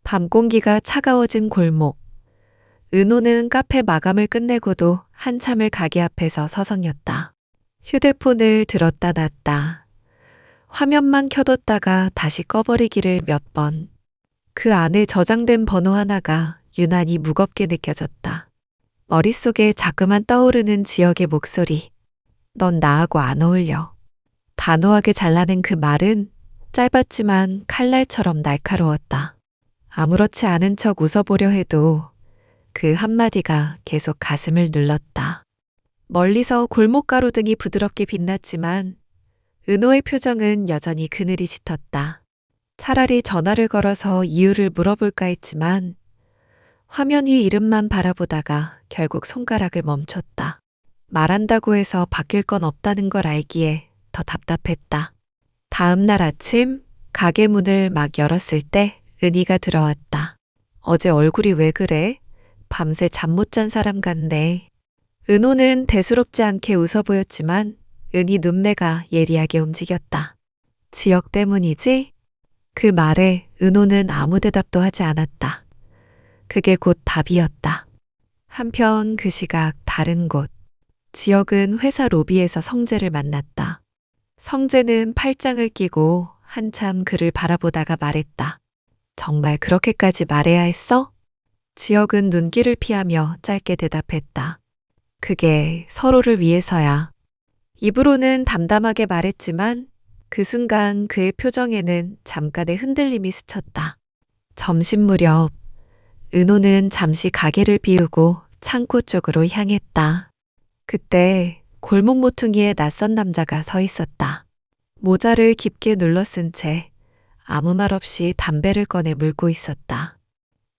밤 공기가 차가워진 골목. 은호는 카페 마감을 끝내고도 한참을 가게 앞에서 서성였다. 휴대폰을 들었다 놨다. 화면만 켜뒀다가 다시 꺼버리기를 몇 번. 그 안에 저장된 번호 하나가 유난히 무겁게 느껴졌다. 머릿속에 자꾸만 떠오르는 지역의 목소리. 넌 나하고 안 어울려. 단호하게 잘라낸 그 말은 짧았지만 칼날처럼 날카로웠다. 아무렇지 않은 척 웃어보려 해도 그 한마디가 계속 가슴을 눌렀다. 멀리서 골목 가로등이 부드럽게 빛났지만 은호의 표정은 여전히 그늘이 짙었다. 차라리 전화를 걸어서 이유를 물어볼까 했지만 화면 위 이름만 바라보다가 결국 손가락을 멈췄다. 말한다고 해서 바뀔 건 없다는 걸 알기에 더 답답했다. 다음 날 아침 가게 문을 막 열었을 때 은희가 들어왔다. 어제 얼굴이 왜 그래? 밤새 잠 못 잔 사람 같네. 은호는 대수롭지 않게 웃어 보였지만 은희 눈매가 예리하게 움직였다. 지역 때문이지? 그 말에 은호는 아무 대답도 하지 않았다. 그게 곧 답이었다. 한편 그 시각 다른 곳. 지역은 회사 로비에서 성재를 만났다. 성재는 팔짱을 끼고 한참 그를 바라보다가 말했다. 정말 그렇게까지 말해야 했어? 지역은 눈길을 피하며 짧게 대답했다. 그게 서로를 위해서야. 입으로는 담담하게 말했지만 그 순간 그의 표정에는 잠깐의 흔들림이 스쳤다. 점심 무렵 은호는 잠시 가게를 비우고 창고 쪽으로 향했다. 그때 골목 모퉁이에 낯선 남자가 서 있었다. 모자를 깊게 눌러 쓴 채 아무 말 없이 담배를 꺼내 물고 있었다.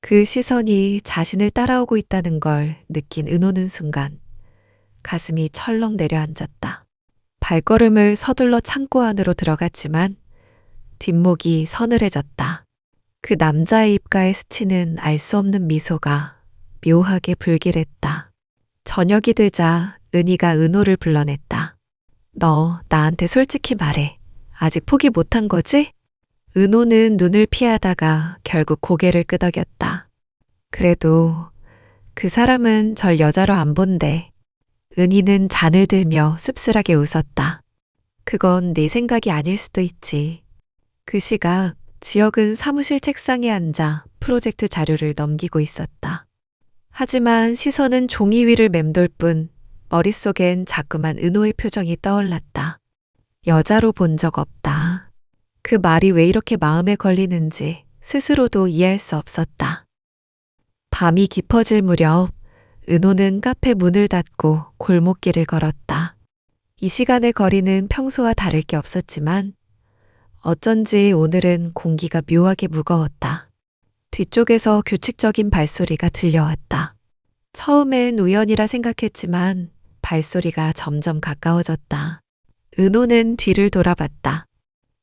그 시선이 자신을 따라오고 있다는 걸 느낀 은호는 순간 가슴이 철렁 내려앉았다. 발걸음을 서둘러 창고 안으로 들어갔지만 뒷목이 서늘해졌다. 그 남자의 입가에 스치는 알 수 없는 미소가 묘하게 불길했다. 저녁이 되자 은희가 은호를 불러냈다. 너 나한테 솔직히 말해. 아직 포기 못한 거지? 은호는 눈을 피하다가 결국 고개를 끄덕였다. 그래도 그 사람은 절 여자로 안 본대. 은희는 잔을 들며 씁쓸하게 웃었다. 그건 네 생각이 아닐 수도 있지. 그 시각 지역은 사무실 책상에 앉아 프로젝트 자료를 넘기고 있었다. 하지만 시선은 종이 위를 맴돌 뿐 머릿속엔 자꾸만 은호의 표정이 떠올랐다. 여자로 본 적 없다. 그 말이 왜 이렇게 마음에 걸리는지 스스로도 이해할 수 없었다. 밤이 깊어질 무렵 은호는 카페 문을 닫고 골목길을 걸었다. 이 시간의 거리는 평소와 다를 게 없었지만 어쩐지 오늘은 공기가 묘하게 무거웠다. 뒤쪽에서 규칙적인 발소리가 들려왔다. 처음엔 우연이라 생각했지만 발소리가 점점 가까워졌다. 은호는 뒤를 돌아봤다.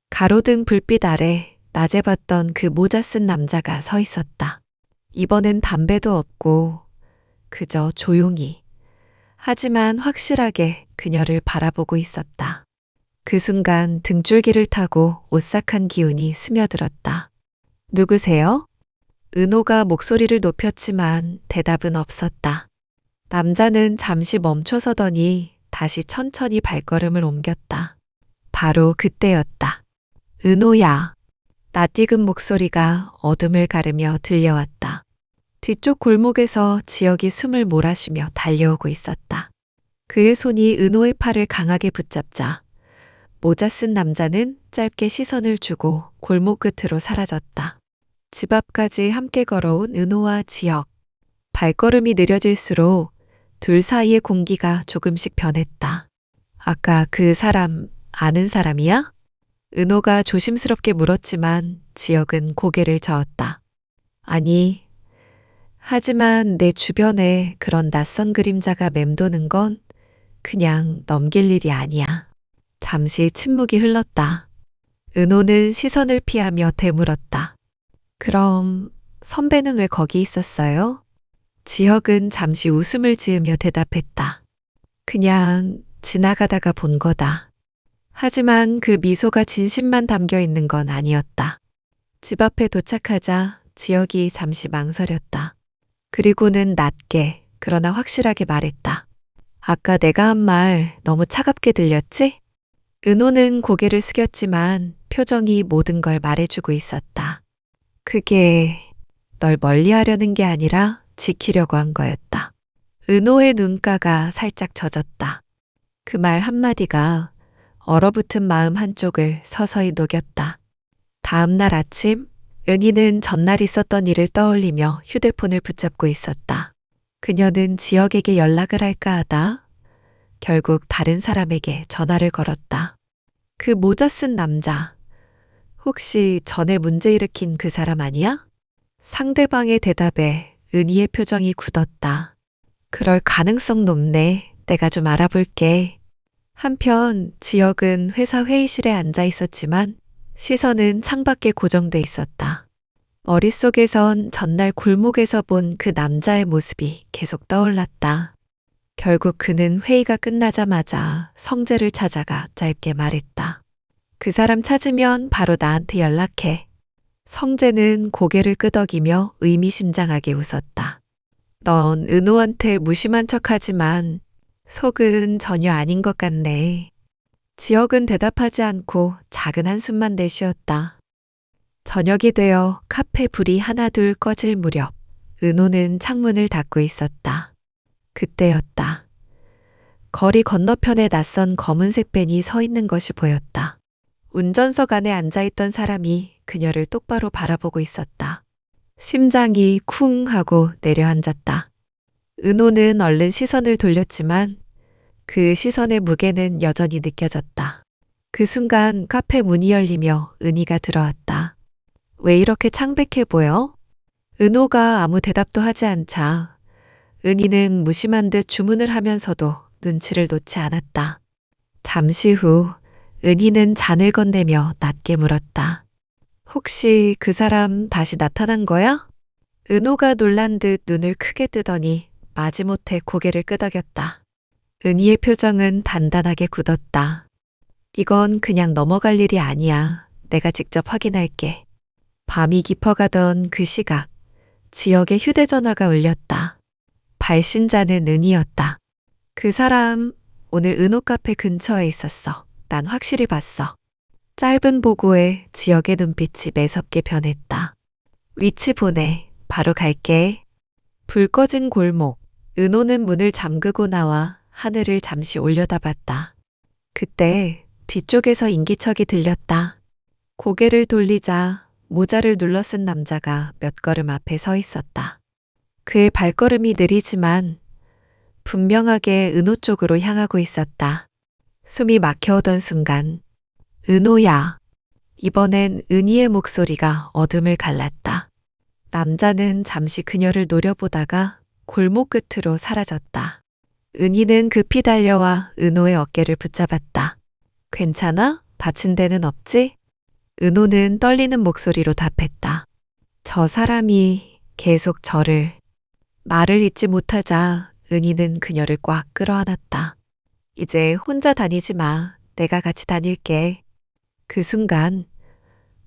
가로등 불빛 아래 낮에 봤던 그 모자 쓴 남자가 서 있었다. 이번엔 담배도 없고 그저 조용히 하지만 확실하게 그녀를 바라보고 있었다. 그 순간 등줄기를 타고 오싹한 기운이 스며들었다. 누구세요? 은호가 목소리를 높였지만 대답은 없었다. 남자는 잠시 멈춰서더니 다시 천천히 발걸음을 옮겼다. 바로 그때였다. 은호야. 낯익은 목소리가 어둠을 가르며 들려왔다. 뒤쪽 골목에서 지역이 숨을 몰아쉬며 달려오고 있었다. 그의 손이 은호의 팔을 강하게 붙잡자 모자 쓴 남자는 짧게 시선을 주고 골목 끝으로 사라졌다. 집 앞까지 함께 걸어온 은호와 지역. 발걸음이 느려질수록 둘 사이의 공기가 조금씩 변했다. 아까 그 사람 아는 사람이야? 은호가 조심스럽게 물었지만 지역은 고개를 저었다. 아니, 하지만 내 주변에 그런 낯선 그림자가 맴도는 건 그냥 넘길 일이 아니야. 잠시 침묵이 흘렀다. 은호는 시선을 피하며 되물었다. 그럼 선배는 왜 거기 있었어요? 지혁은 잠시 웃음을 지으며 대답했다. 그냥 지나가다가 본 거다. 하지만 그 미소가 진심만 담겨 있는 건 아니었다. 집 앞에 도착하자 지혁이 잠시 망설였다. 그리고는 낮게, 그러나 확실하게 말했다. 아까 내가 한 말 너무 차갑게 들렸지? 은호는 고개를 숙였지만 표정이 모든 걸 말해주고 있었다. 그게 널 멀리하려는 게 아니라 지키려고 한 거였다. 은호의 눈가가 살짝 젖었다. 그 말 한마디가 얼어붙은 마음 한쪽을 서서히 녹였다. 다음 날 아침, 은희는 전날 있었던 일을 떠올리며 휴대폰을 붙잡고 있었다. 그녀는 지혁에게 연락을 할까 하다 결국 다른 사람에게 전화를 걸었다. 그 모자 쓴 남자, 혹시 전에 문제 일으킨 그 사람 아니야? 상대방의 대답에 은희의 표정이 굳었다. 그럴 가능성 높네. 내가 좀 알아볼게. 한편 지혁은 회사 회의실에 앉아 있었지만 시선은 창밖에 고정돼 있었다. 머릿속에선 전날 골목에서 본 그 남자의 모습이 계속 떠올랐다. 결국 그는 회의가 끝나자마자 성재를 찾아가 짧게 말했다. 그 사람 찾으면 바로 나한테 연락해. 성재는 고개를 끄덕이며 의미심장하게 웃었다. 넌 은호한테 무심한 척하지만 속은 전혀 아닌 것 같네. 지혁은 대답하지 않고 작은 한숨만 내쉬었다. 저녁이 되어 카페 불이 하나둘 꺼질 무렵 은호는 창문을 닫고 있었다. 그때였다. 거리 건너편에 낯선 검은색 밴이 서 있는 것이 보였다. 운전석 안에 앉아있던 사람이 그녀를 똑바로 바라보고 있었다. 심장이 쿵 하고 내려앉았다. 은호는 얼른 시선을 돌렸지만 그 시선의 무게는 여전히 느껴졌다. 그 순간 카페 문이 열리며 은희가 들어왔다. 왜 이렇게 창백해 보여? 은호가 아무 대답도 하지 않자 은희는 무심한 듯 주문을 하면서도 눈치를 놓지 않았다. 잠시 후 은희는 잔을 건네며 낮게 물었다. 혹시 그 사람 다시 나타난 거야? 은호가 놀란 듯 눈을 크게 뜨더니 마지못해 고개를 끄덕였다. 은희의 표정은 단단하게 굳었다. 이건 그냥 넘어갈 일이 아니야. 내가 직접 확인할게. 밤이 깊어가던 그 시각, 지역의 휴대전화가 울렸다. 발신자는 은희였다. 그 사람 오늘 은호 카페 근처에 있었어. 난 확실히 봤어. 짧은 보고에 지역의 눈빛이 매섭게 변했다. 위치 보내. 바로 갈게. 불 꺼진 골목. 은호는 문을 잠그고 나와 하늘을 잠시 올려다봤다. 그때 뒤쪽에서 인기척이 들렸다. 고개를 돌리자 모자를 눌러 쓴 남자가 몇 걸음 앞에 서 있었다. 그의 발걸음이 느리지만 분명하게 은호 쪽으로 향하고 있었다. 숨이 막혀오던 순간 은호야. 이번엔 은희의 목소리가 어둠을 갈랐다. 남자는 잠시 그녀를 노려보다가 골목 끝으로 사라졌다. 은희는 급히 달려와 은호의 어깨를 붙잡았다. 괜찮아? 다친 데는 없지? 은호는 떨리는 목소리로 답했다. 저 사람이 계속 저를. 말을 잇지 못하자 은희는 그녀를 꽉 끌어안았다. 이제 혼자 다니지 마. 내가 같이 다닐게. 그 순간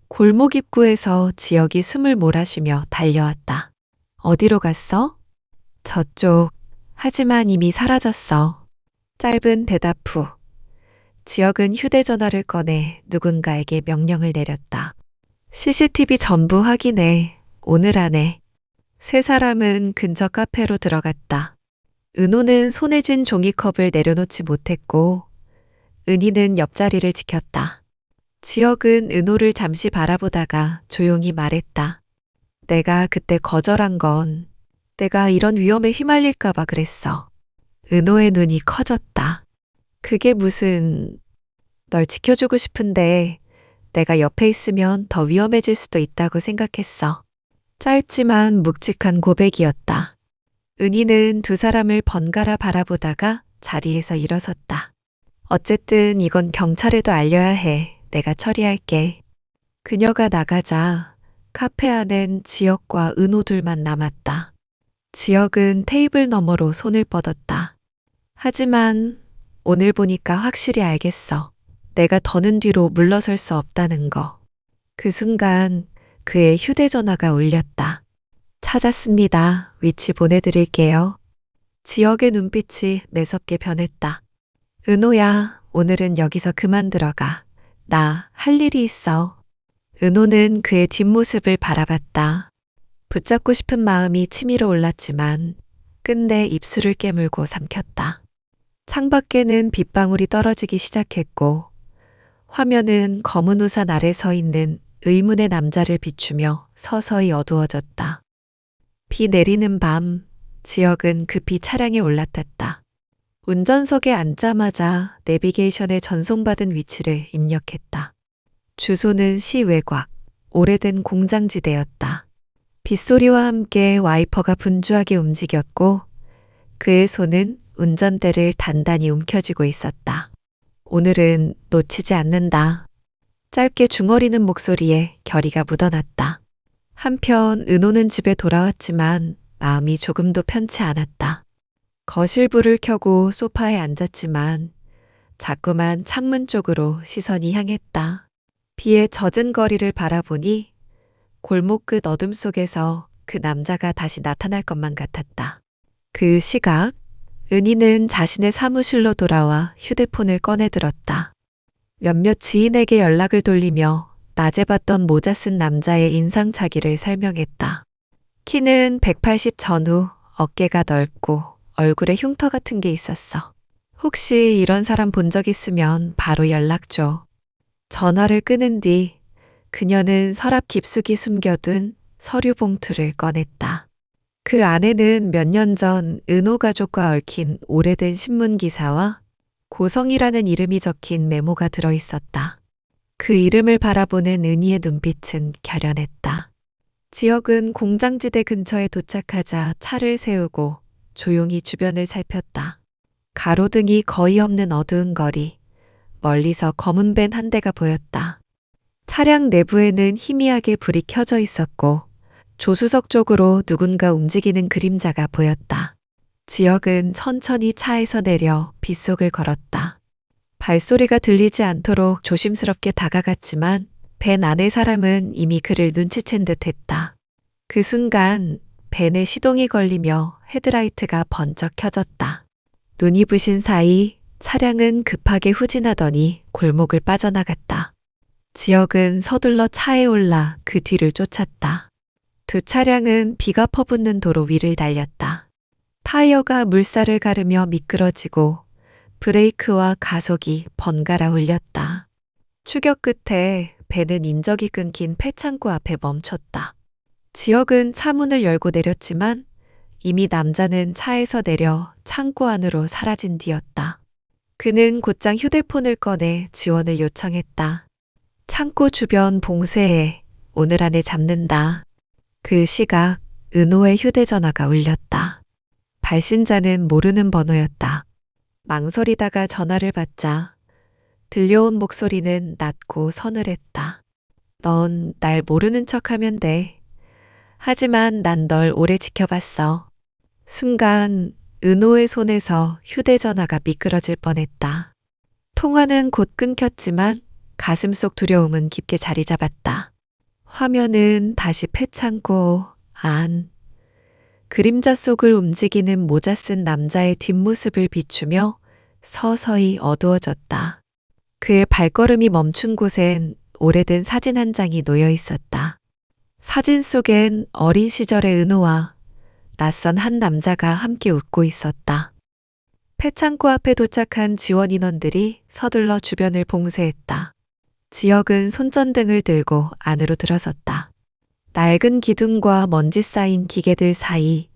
골목 입구에서 지혁이 숨을 몰아쉬며 달려왔다. 어디로 갔어? 저쪽. 하지만 이미 사라졌어. 짧은 대답 후 지혁은 휴대전화를 꺼내 누군가에게 명령을 내렸다. CCTV 전부 확인해. 오늘 안에. 세 사람은 근처 카페로 들어갔다. 은호는 손에 쥔 종이컵을 내려놓지 못했고 은희는 옆자리를 지켰다. 지혁은 은호를 잠시 바라보다가 조용히 말했다. 내가 그때 거절한 건 내가 이런 위험에 휘말릴까봐 그랬어. 은호의 눈이 커졌다. 그게 무슨... 널 지켜주고 싶은데 내가 옆에 있으면 더 위험해질 수도 있다고 생각했어. 짧지만 묵직한 고백이었다. 은희는 두 사람을 번갈아 바라보다가 자리에서 일어섰다. 어쨌든 이건 경찰에도 알려야 해. 내가 처리할게. 그녀가 나가자 카페 안엔 지혁과 은호 둘만 남았다. 지혁은 테이블 너머로 손을 뻗었다. 하지만 오늘 보니까 확실히 알겠어. 내가 더는 뒤로 물러설 수 없다는 거. 그 순간 그의 휴대전화가 울렸다. 찾았습니다. 위치 보내드릴게요. 지역의 눈빛이 매섭게 변했다. 은호야, 오늘은 여기서 그만 들어가. 나 할 일이 있어. 은호는 그의 뒷모습을 바라봤다. 붙잡고 싶은 마음이 치밀어 올랐지만 끝내 입술을 깨물고 삼켰다. 창밖에는 빗방울이 떨어지기 시작했고 화면은 검은 우산 아래 서 있는 의문의 남자를 비추며 서서히 어두워졌다. 비 내리는 밤, 지역은 급히 차량에 올라탔다. 운전석에 앉자마자 내비게이션에 전송받은 위치를 입력했다. 주소는 시 외곽, 오래된 공장지대였다. 빗소리와 함께 와이퍼가 분주하게 움직였고 그의 손은 운전대를 단단히 움켜쥐고 있었다. 오늘은 놓치지 않는다. 짧게 중얼이는 목소리에 결의가 묻어났다. 한편 은호는 집에 돌아왔지만 마음이 조금도 편치 않았다. 거실 불을 켜고 소파에 앉았지만 자꾸만 창문 쪽으로 시선이 향했다. 비에 젖은 거리를 바라보니 골목 끝 어둠 속에서 그 남자가 다시 나타날 것만 같았다. 그 시각, 은희는 자신의 사무실로 돌아와 휴대폰을 꺼내 들었다. 몇몇 지인에게 연락을 돌리며 낮에 봤던 모자 쓴 남자의 인상차기를 설명했다. 키는 180 전후, 어깨가 넓고 얼굴에 흉터 같은 게 있었어. 혹시 이런 사람 본 적 있으면 바로 연락 줘. 전화를 끊은 뒤 그녀는 서랍 깊숙이 숨겨둔 서류 봉투를 꺼냈다. 그 안에는 몇 년 전 은호 가족과 얽힌 오래된 신문 기사와 고성이라는 이름이 적힌 메모가 들어 있었다. 그 이름을 바라보는 은희의 눈빛은 결연했다. 지역은 공장지대 근처에 도착하자 차를 세우고 조용히 주변을 살폈다. 가로등이 거의 없는 어두운 거리, 멀리서 검은 밴 한 대가 보였다. 차량 내부에는 희미하게 불이 켜져 있었고 조수석 쪽으로 누군가 움직이는 그림자가 보였다. 지역은 천천히 차에서 내려 빗속을 걸었다. 발소리가 들리지 않도록 조심스럽게 다가갔지만 밴 안의 사람은 이미 그를 눈치챈 듯 했다. 그 순간 밴에 시동이 걸리며 헤드라이트가 번쩍 켜졌다. 눈이 부신 사이 차량은 급하게 후진하더니 골목을 빠져나갔다. 지역은 서둘러 차에 올라 그 뒤를 쫓았다. 두 차량은 비가 퍼붓는 도로 위를 달렸다. 타이어가 물살을 가르며 미끄러지고 브레이크와 가속이 번갈아 울렸다. 추격 끝에 배는 인적이 끊긴 폐창고 앞에 멈췄다. 지역은 차문을 열고 내렸지만 이미 남자는 차에서 내려 창고 안으로 사라진 뒤였다. 그는 곧장 휴대폰을 꺼내 지원을 요청했다. 창고 주변 봉쇄해. 오늘 안에 잡는다. 그 시각 은호의 휴대전화가 울렸다. 발신자는 모르는 번호였다. 망설이다가 전화를 받자 들려온 목소리는 낮고 서늘했다. 넌 날 모르는 척하면 돼. 하지만 난 널 오래 지켜봤어. 순간 은호의 손에서 휴대전화가 미끄러질 뻔했다. 통화는 곧 끊겼지만 가슴 속 두려움은 깊게 자리 잡았다. 화면은 다시 폐창고 안. 그림자 속을 움직이는 모자 쓴 남자의 뒷모습을 비추며 서서히 어두워졌다. 그의 발걸음이 멈춘 곳엔 오래된 사진 한 장이 놓여 있었다. 사진 속엔 어린 시절의 은호와 낯선 한 남자가 함께 웃고 있었다. 폐창고 앞에 도착한 지원 인원들이 서둘러 주변을 봉쇄했다. 지역은 손전등을 들고 안으로 들어섰다. 낡은 기둥과 먼지 쌓인 기계들 사이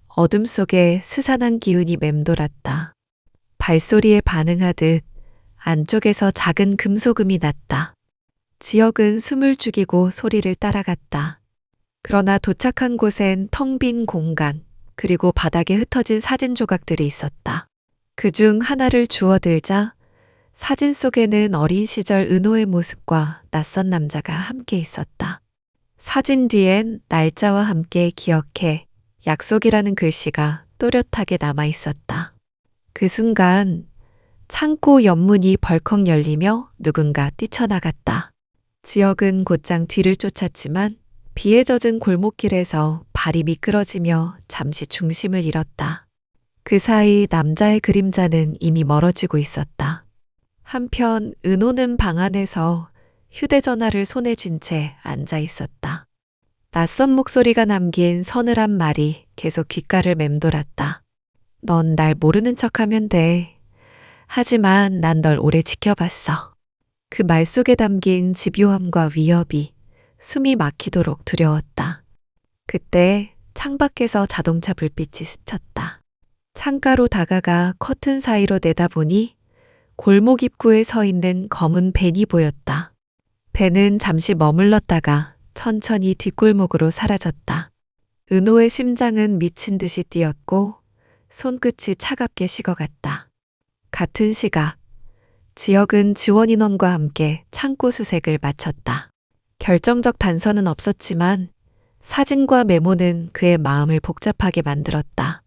어둠 속에 스산한 기운이 맴돌았다. 발소리에 반응하듯 안쪽에서 작은 금소금이 났다. 지역은 숨을 죽이고 소리를 따라갔다. 그러나 도착한 곳엔 텅 빈 공간, 그리고 바닥에 흩어진 사진 조각들이 있었다. 그중 하나를 주워들자 사진 속에는 어린 시절 은호의 모습과 낯선 남자가 함께 있었다. 사진 뒤엔 날짜와 함께 기억해 약속이라는 글씨가 또렷하게 남아 있었다. 그 순간 창고 옆문이 벌컥 열리며 누군가 뛰쳐나갔다. 지역은 곧장 뒤를 쫓았지만 비에 젖은 골목길에서 발이 미끄러지며 잠시 중심을 잃었다. 그 사이 남자의 그림자는 이미 멀어지고 있었다. 한편 은호는 방 안에서 휴대전화를 손에 쥔 채 앉아 있었다. 낯선 목소리가 남긴 서늘한 말이 계속 귓가를 맴돌았다. 넌 날 모르는 척하면 돼. 하지만 난 널 오래 지켜봤어. 그 말 속에 담긴 집요함과 위협이 숨이 막히도록 두려웠다. 그때 창밖에서 자동차 불빛이 스쳤다. 창가로 다가가 커튼 사이로 내다보니 골목 입구에 서 있는 검은 벤이 보였다. 벤은 잠시 머물렀다가 천천히 뒷골목으로 사라졌다. 은호의 심장은 미친 듯이 뛰었고 손끝이 차갑게 식어갔다. 같은 시각, 지역은 지원 인원과 함께 창고 수색을 마쳤다. 결정적 단서는 없었지만 사진과 메모는 그의 마음을 복잡하게 만들었다.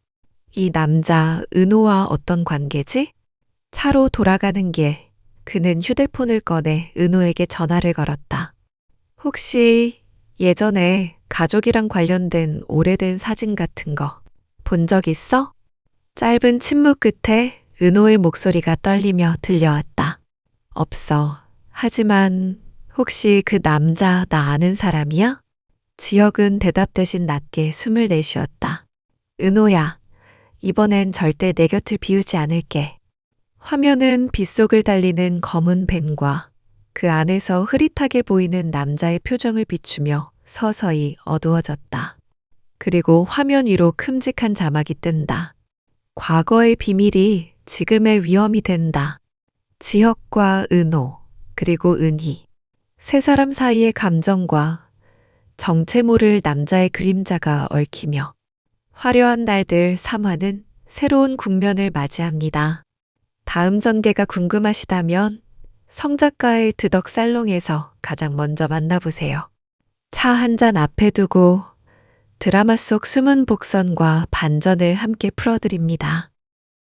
이 남자 은호와 어떤 관계지? 차로 돌아가는 길, 그는 휴대폰을 꺼내 은호에게 전화를 걸었다. 혹시 예전에 가족이랑 관련된 오래된 사진 같은 거 본 적 있어? 짧은 침묵 끝에 은호의 목소리가 떨리며 들려왔다. 없어. 하지만 혹시 그 남자 나 아는 사람이야? 지역은 대답 대신 낮게 숨을 내쉬었다. 은호야, 이번엔 절대 내 곁을 비우지 않을게. 화면은 빗속을 달리는 검은 벤과 그 안에서 흐릿하게 보이는 남자의 표정을 비추며 서서히 어두워졌다. 그리고 화면 위로 큼직한 자막이 뜬다. 과거의 비밀이 지금의 위험이 된다. 지혁과 은호, 그리고 은희. 세 사람 사이의 감정과 정체 모를 남자의 그림자가 얽히며 화려한 날들 3화는 새로운 국면을 맞이합니다. 다음 전개가 궁금하시다면 성작가의 드덕살롱에서 가장 먼저 만나보세요. 차 한 잔 앞에 두고 드라마 속 숨은 복선과 반전을 함께 풀어드립니다.